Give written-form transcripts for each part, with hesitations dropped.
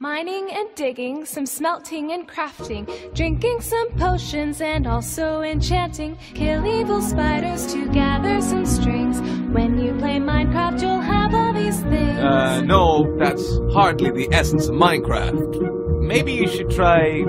Mining and digging, some smelting and crafting, drinking some potions and also enchanting. Kill evil spiders to gather some strings. When you play Minecraft, you'll have all these things. No, that's hardly the essence of Minecraft. Maybe you should try,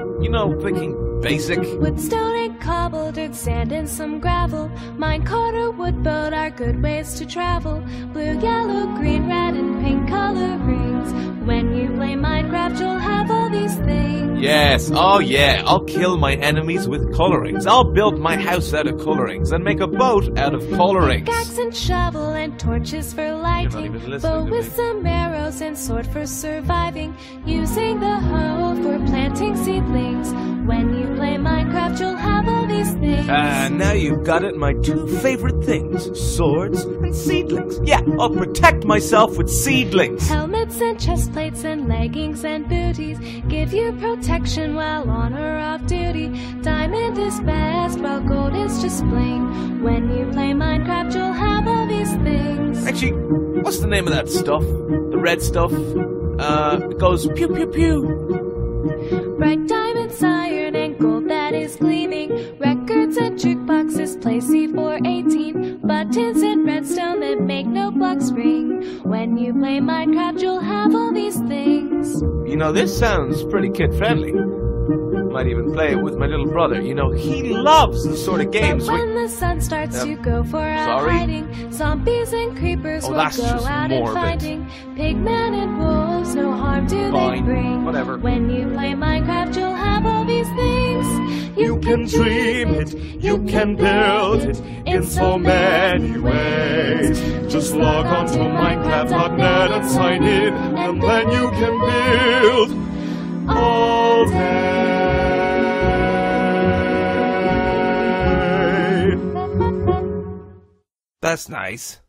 thinking basic. Wood, stone, and cobble, dirt, sand, and some gravel. Minecart or wood boat are good ways to travel. Blue, yellow, green, red, and pink color rings. When you play Minecraft, you'll have all these things. Yes, oh yeah, I'll kill my enemies with colorings. I'll build my house out of colorings and make a boat out of colorings. Pickaxe and shovel and torches for lighting. Bow with some arrows and sword for surviving. Using the hoe for planting seedlings. When you play Minecraft, you'll have all these things. Now you've got it, my two favorite things. Swords and seedlings. Yeah, I'll protect myself with seedlings. Helmets and chest plates and leggings and booties give you protection while on or off duty. Diamond is best while gold is just bling. When you play Minecraft, you'll have all these things. Actually, what's the name of that stuff? The red stuff? It goes pew pew pew. Bright diamonds, iron, and gold that is gleaming. Records and jukeboxes play C418. Buttons and redstone that make no blocks ring. When you play Minecraft, you'll have all these things. This sounds pretty kid-friendly. Might even play it with my little brother. He loves the sort of games. But when the sun starts to go for a hiding, zombies and creepers will go out and finding. Pigmen and wolves, no harm do they bring. Whatever. When you play Minecraft, you'll have all these things. You can dream it, you can build it in so many ways. Just log on to Minecraft.net and sign in, and then you can build all day. That's nice.